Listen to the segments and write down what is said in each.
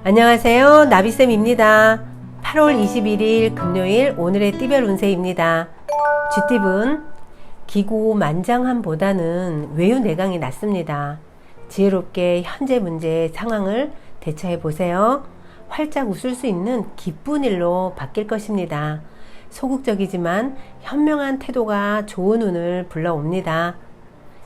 안녕하세요. 나비쌤입니다. 8월 21일 금요일 오늘의 띠별 운세입니다. 쥐띠분 기고만장함보다는 외유내강이 낫습니다. 지혜롭게 현재 문제 상황을 대처해 보세요. 활짝 웃을 수 있는 기쁜 일로 바뀔 것입니다. 소극적이지만 현명한 태도가 좋은 운을 불러옵니다.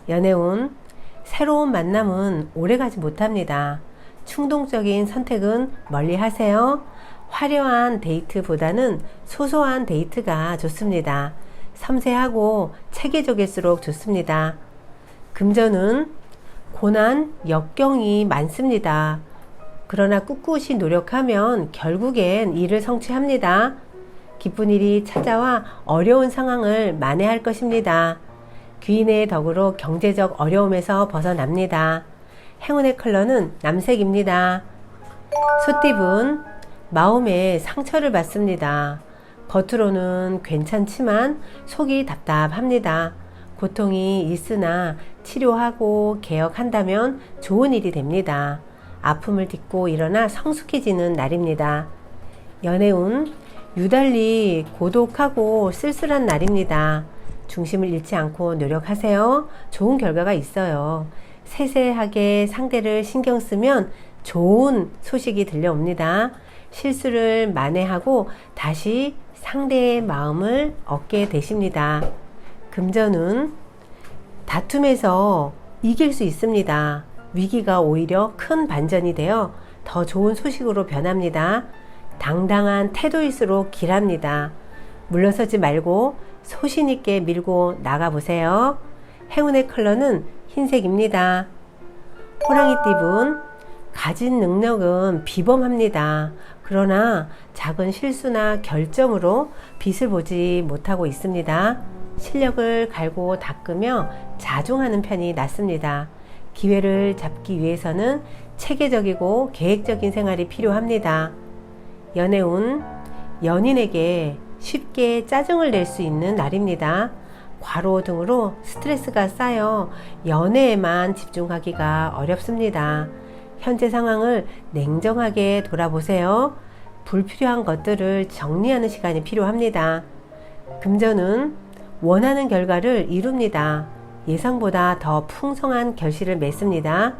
연애운 새로운 만남은 오래가지 못합니다. 충동적인 선택은 멀리 하세요. 화려한 데이트보다는 소소한 데이트가 좋습니다. 섬세하고 체계적일수록 좋습니다. 금전은 고난, 역경이 많습니다. 그러나 꿋꿋이 노력하면 결국엔 일을 성취합니다. 기쁜 일이 찾아와 어려운 상황을 만회할 것입니다. 귀인의 덕으로 경제적 어려움에서 벗어납니다. 행운의 컬러는 남색입니다. 소띠분 마음에 상처를 받습니다. 겉으로는 괜찮지만 속이 답답합니다. 고통이 있으나 치료하고 개혁한다면 좋은 일이 됩니다. 아픔을 딛고 일어나 성숙해지는 날입니다. 연애운 유달리 고독하고 쓸쓸한 날입니다. 중심을 잃지 않고 노력하세요. 좋은 결과가 있어요. 세세하게 상대를 신경 쓰면 좋은 소식이 들려옵니다. 실수를 만회하고 다시 상대의 마음을 얻게 되십니다. 금전은 다툼에서 이길 수 있습니다. 위기가 오히려 큰 반전이 되어 더 좋은 소식으로 변합니다. 당당한 태도일수록 길합니다. 물러서지 말고 소신 있게 밀고 나가보세요. 행운의 컬러는 흰색입니다. 호랑이띠분 가진 능력은 비범합니다. 그러나 작은 실수나 결점으로 빛을 보지 못하고 있습니다. 실력을 갈고 닦으며 자중하는 편이 낫습니다. 기회를 잡기 위해서는 체계적이고 계획적인 생활이 필요합니다. 연애운 연인에게 쉽게 짜증을 낼 수 있는 날입니다. 과로 등으로 스트레스가 쌓여 연애에만 집중하기가 어렵습니다. 현재 상황을 냉정하게 돌아보세요. 불필요한 것들을 정리하는 시간이 필요합니다. 금전은 원하는 결과를 이룹니다. 예상보다 더 풍성한 결실을 맺습니다.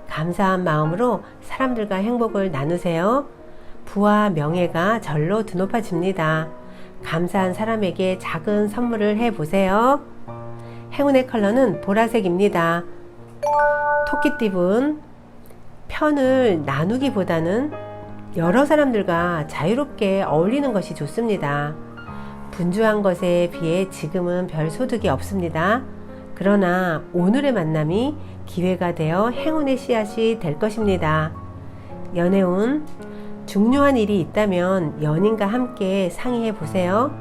감사한 마음으로 사람들과 행복을 나누세요. 부와 명예가 절로 드높아집니다. 감사한 사람에게 작은 선물을 해보세요. 행운의 컬러는 보라색입니다. 토끼띠분 편을 나누기보다는 여러 사람들과 자유롭게 어울리는 것이 좋습니다. 분주한 것에 비해 지금은 별 소득이 없습니다. 그러나 오늘의 만남이 기회가 되어 행운의 씨앗이 될 것입니다. 연애운 중요한 일이 있다면 연인과 함께 상의해 보세요.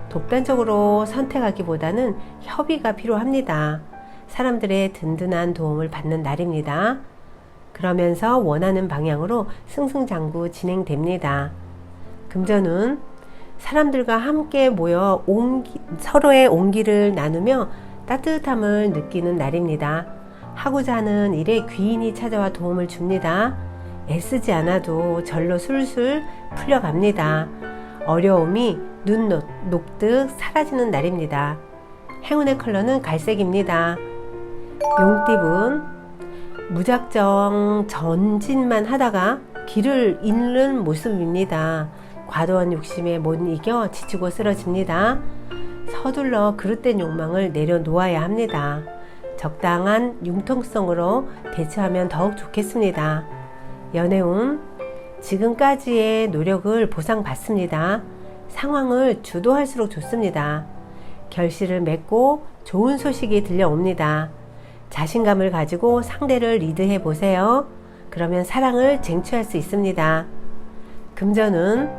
독단적으로 선택하기보다는 협의가 필요합니다. 사람들의 든든한 도움을 받는 날입니다. 그러면서 원하는 방향으로 승승장구 진행됩니다. 금전운 사람들과 함께 모여 서로의 온기를 나누며 따뜻함을 느끼는 날입니다. 하고자 하는 일에 귀인이 찾아와 도움을 줍니다. 애쓰지 않아도 절로 술술 풀려갑니다. 어려움이 눈 녹듯 사라지는 날입니다. 행운의 컬러는 갈색입니다. 용띠분 무작정 전진만 하다가 길을 잃는 모습입니다. 과도한 욕심에 못 이겨 지치고 쓰러집니다. 서둘러 그릇된 욕망을 내려놓아야 합니다. 적당한 융통성으로 대처하면 더욱 좋겠습니다. 연애운 지금까지의 노력을 보상받습니다. 상황을 주도할수록 좋습니다. 결실을 맺고 좋은 소식이 들려옵니다. 자신감을 가지고 상대를 리드해 보세요. 그러면 사랑을 쟁취할 수 있습니다. 금전은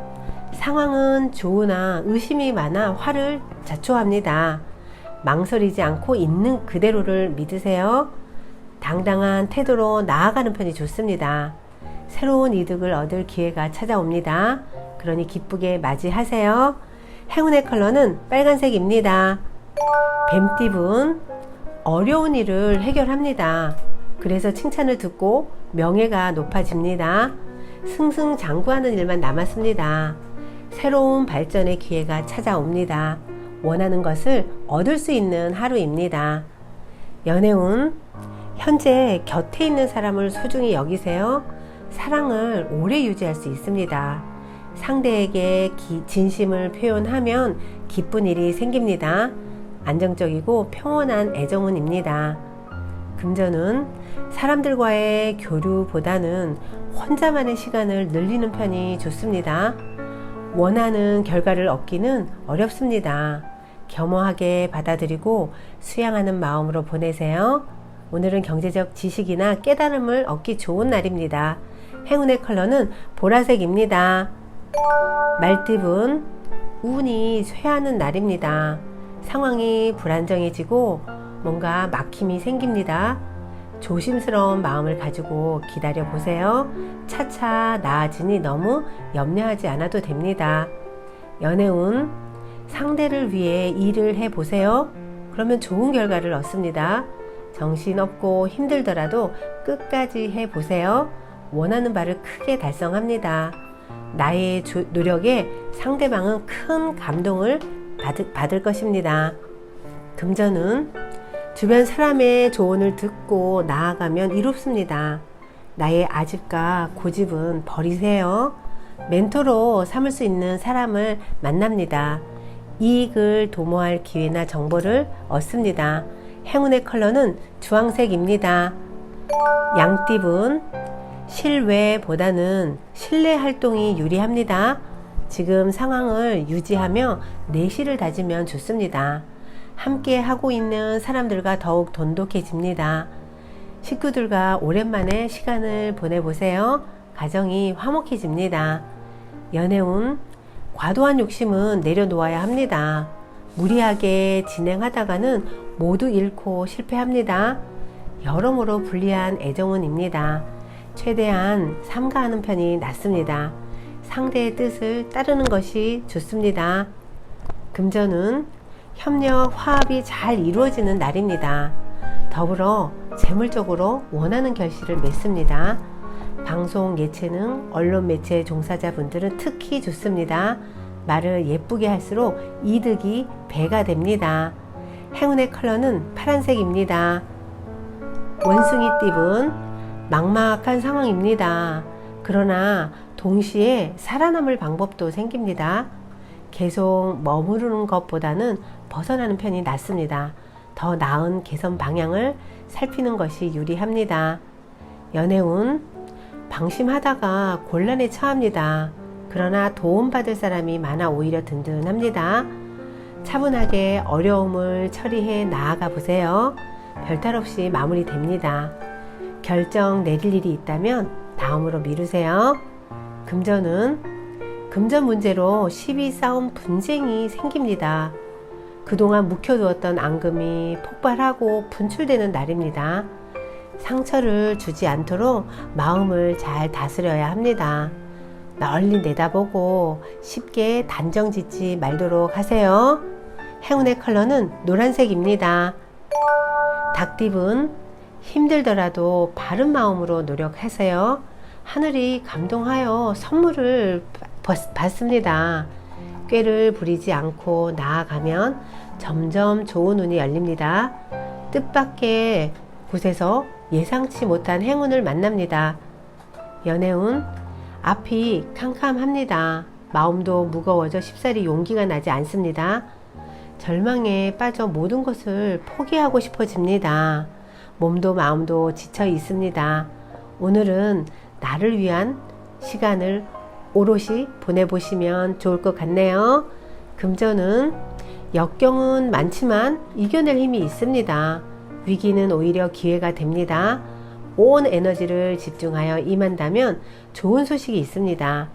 상황은 좋으나 의심이 많아 화를 자초합니다. 망설이지 않고 있는 그대로를 믿으세요. 당당한 태도로 나아가는 편이 좋습니다. 새로운 이득을 얻을 기회가 찾아옵니다. 그러니 기쁘게 맞이하세요. 행운의 컬러는 빨간색입니다. 뱀띠분 어려운 일을 해결합니다. 그래서 칭찬을 듣고 명예가 높아집니다. 승승장구하는 일만 남았습니다. 새로운 발전의 기회가 찾아옵니다. 원하는 것을 얻을 수 있는 하루입니다. 연애운, 현재 곁에 있는 사람을 소중히 여기세요. 사랑을 오래 유지할 수 있습니다. 상대에게 진심을 표현하면 기쁜 일이 생깁니다. 안정적이고 평온한 애정운입니다. 금전운, 사람들과의 교류보다는 혼자만의 시간을 늘리는 편이 좋습니다. 원하는 결과를 얻기는 어렵습니다. 겸허하게 받아들이고 수양하는 마음으로 보내세요. 오늘은 경제적 지식이나 깨달음을 얻기 좋은 날입니다. 행운의 컬러는 보라색입니다. 말띠분, 운이 쇠하는 날입니다. 상황이 불안정해지고 뭔가 막힘이 생깁니다. 조심스러운 마음을 가지고 기다려 보세요. 차차 나아지니 너무 염려하지 않아도 됩니다. 연애운, 상대를 위해 일을 해 보세요. 그러면 좋은 결과를 얻습니다. 정신없고 힘들더라도 끝까지 해 보세요. 원하는 바를 크게 달성합니다. 나의 노력에 상대방은 큰 감동을 받을 것입니다. 금전은, 주변 사람의 조언을 듣고 나아가면 이롭습니다. 나의 아집과 고집은 버리세요. 멘토로 삼을 수 있는 사람을 만납니다. 이익을 도모할 기회나 정보를 얻습니다. 행운의 컬러는 주황색입니다. 양띠분, 실외보다는 실내 활동이 유리합니다. 지금 상황을 유지하며 내실을 다지면 좋습니다. 함께 하고 있는 사람들과 더욱 돈독해집니다. 식구들과 오랜만에 시간을 보내보세요. 가정이 화목해집니다. 연애운, 과도한 욕심은 내려놓아야 합니다. 무리하게 진행하다가는 모두 잃고 실패합니다. 여러모로 불리한 애정운입니다. 최대한 삼가하는 편이 낫습니다. 상대의 뜻을 따르는 것이 좋습니다. 금전운, 협력, 화합이 잘 이루어지는 날입니다. 더불어 재물적으로 원하는 결실을 맺습니다. 방송, 예체능, 언론 매체 종사자분들은 특히 좋습니다. 말을 예쁘게 할수록 이득이 배가 됩니다. 행운의 컬러는 파란색입니다. 원숭이띠분, 막막한 상황입니다. 그러나 동시에 살아남을 방법도 생깁니다. 계속 머무르는 것보다는 벗어나는 편이 낫습니다. 더 나은 개선 방향을 살피는 것이 유리합니다. 연애운, 방심하다가 곤란에 처합니다. 그러나 도움받을 사람이 많아 오히려 든든합니다. 차분하게 어려움을 처리해 나아가 보세요. 별탈 없이 마무리됩니다. 결정 내릴 일이 있다면 다음으로 미루세요. 금전은, 금전 문제로 시비 싸움 분쟁이 생깁니다. 그동안 묵혀두었던 앙금이 폭발하고 분출되는 날입니다. 상처를 주지 않도록 마음을 잘 다스려야 합니다. 널리 내다보고 쉽게 단정 짓지 말도록 하세요. 행운의 컬러는 노란색입니다. 닭띠분, 힘들더라도 바른 마음으로 노력하세요. 하늘이 감동하여 선물을 받습니다. 꾀를 부리지 않고 나아가면 점점 좋은 운이 열립니다. 뜻밖의 곳에서 예상치 못한 행운을 만납니다. 연애운, 앞이 캄캄합니다. 마음도 무거워져 쉽사리 용기가 나지 않습니다. 절망에 빠져 모든 것을 포기하고 싶어집니다. 몸도 마음도 지쳐 있습니다. 오늘은 나를 위한 시간을 오롯이 보내보시면 좋을 것 같네요. 금전은, 역경은 많지만 이겨낼 힘이 있습니다. 위기는 오히려 기회가 됩니다. 온 에너지를 집중하여 임한다면 좋은 소식이 있습니다.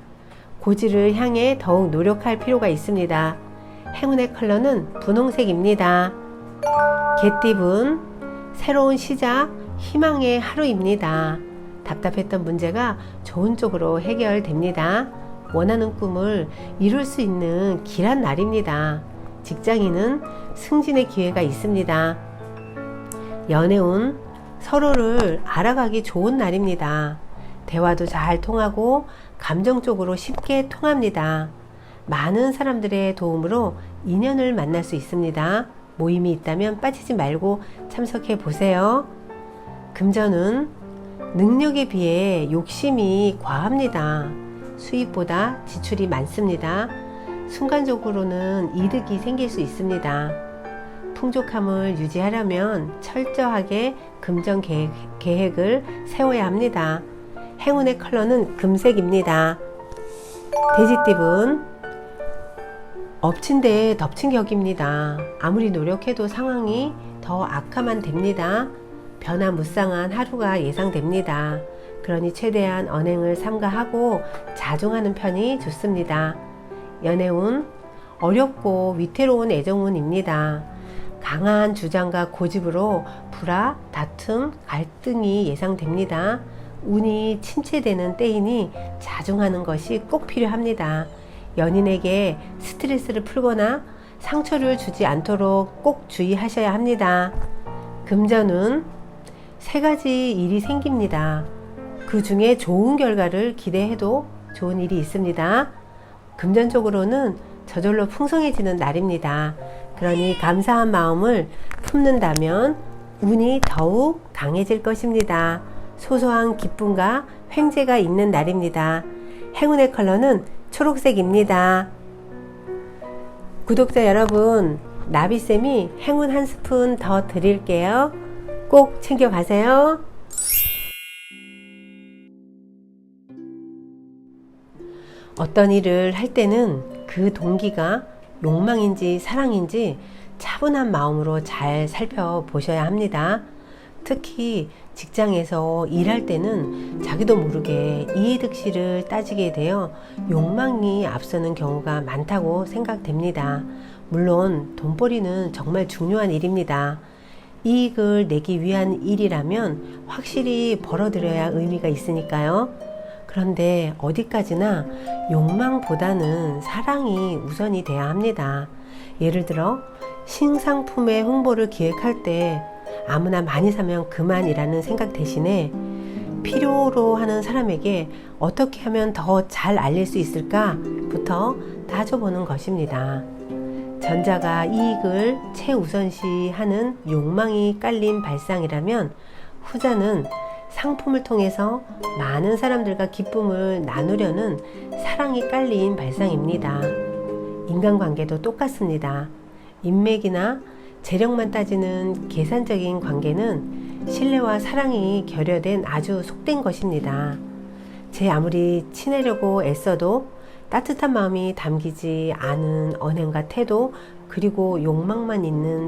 고지를 향해 더욱 노력할 필요가 있습니다. 행운의 컬러는 분홍색입니다. 개띠분, 새로운 시작, 희망의 하루입니다. 답답했던 문제가 좋은 쪽으로 해결됩니다. 원하는 꿈을 이룰 수 있는 길한 날입니다. 직장인은 승진의 기회가 있습니다. 연애운, 서로를 알아가기 좋은 날입니다. 대화도 잘 통하고 감정적으로 쉽게 통합니다. 많은 사람들의 도움으로 인연을 만날 수 있습니다. 모임이 있다면 빠지지 말고 참석해 보세요. 금전은 능력에 비해 욕심이 과합니다. 수입보다 지출이 많습니다. 순간적으로는 이득이 생길 수 있습니다. 풍족함을 유지하려면 철저하게 금전 계획을 세워야 합니다. 행운의 컬러는 금색입니다. 돼지띠분 엎친 데 덮친 격입니다. 아무리 노력해도 상황이 더 악화만 됩니다. 변화무쌍한 하루가 예상됩니다. 그러니 최대한 언행을 삼가하고 자중하는 편이 좋습니다. 연애운 어렵고 위태로운 애정운입니다. 강한 주장과 고집으로 불화, 다툼, 갈등이 예상됩니다. 운이 침체되는 때이니 자중하는 것이 꼭 필요합니다. 연인에게 스트레스를 풀거나 상처를 주지 않도록 꼭 주의하셔야 합니다. 금전운 3가지 일이 생깁니다. 그 중에 좋은 결과를 기대해도 좋은 일이 있습니다. 금전적으로는 저절로 풍성해지는 날입니다. 그러니 감사한 마음을 품는다면 운이 더욱 강해질 것입니다. 소소한 기쁨과 횡재가 있는 날입니다. 행운의 컬러는 초록색입니다. 구독자 여러분, 나비쌤이 행운 한 스푼 더 드릴게요. 꼭 챙겨가세요. 어떤 일을 할 때는 그 동기가 욕망인지 사랑인지 차분한 마음으로 잘 살펴보셔야 합니다. 특히 직장에서 일할 때는 자기도 모르게 이해득실을 따지게 되어 욕망이 앞서는 경우가 많다고 생각됩니다. 물론 돈벌이는 정말 중요한 일입니다. 이익을 내기 위한 일이라면 확실히 벌어들여야 의미가 있으니까요. 그런데 어디까지나 욕망보다는 사랑이 우선이 돼야 합니다. 예를 들어 신상품의 홍보를 기획할 때 아무나 많이 사면 그만이라는 생각 대신에 필요로 하는 사람에게 어떻게 하면 더 잘 알릴 수 있을까부터 따져보는 것입니다. 전자가 이익을 최우선시하는 욕망이 깔린 발상이라면 후자는 상품을 통해서 많은 사람들과 기쁨을 나누려는 사랑이 깔린 발상입니다. 인간관계도 똑같습니다. 인맥이나 재력만 따지는 계산적인 관계는 신뢰와 사랑이 결여된 아주 속된 것입니다. 제 아무리 친해려고 애써도 따뜻한 마음이 담기지 않은 언행과 태도, 그리고 욕망만 있는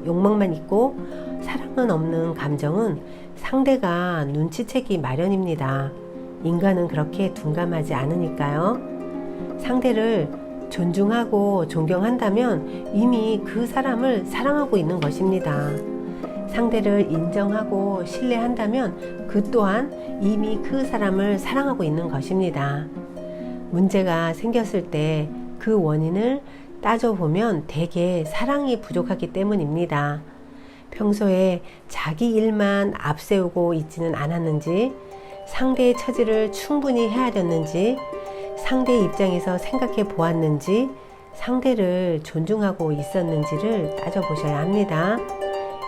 욕망만 있고 사랑은 없는 감정은 상대가 눈치채기 마련입니다. 인간은 그렇게 둔감하지 않으니까요. 상대를 존중하고 존경한다면 이미 그 사람을 사랑하고 있는 것입니다. 상대를 인정하고 신뢰한다면 그 또한 이미 그 사람을 사랑하고 있는 것입니다. 문제가 생겼을 때 그 원인을 따져보면 대개 사랑이 부족하기 때문입니다. 평소에 자기 일만 앞세우고 있지는 않았는지, 상대의 처지를 충분히 헤아렸는지, 상대의 입장에서 생각해 보았는지, 상대를 존중하고 있었는지를 따져보셔야 합니다.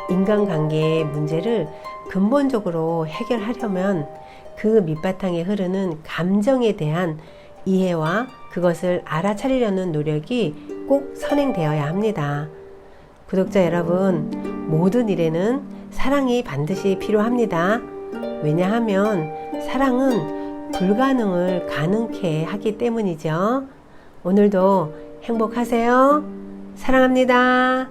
인간관계의 문제를 근본적으로 해결하려면 그 밑바탕에 흐르는 감정에 대한 이해와 그것을 알아차리려는 노력이 꼭 선행되어야 합니다. 구독자 여러분, 모든 일에는 사랑이 반드시 필요합니다. 왜냐하면 사랑은 불가능을 가능케 하기 때문이죠. 오늘도 행복하세요. 사랑합니다.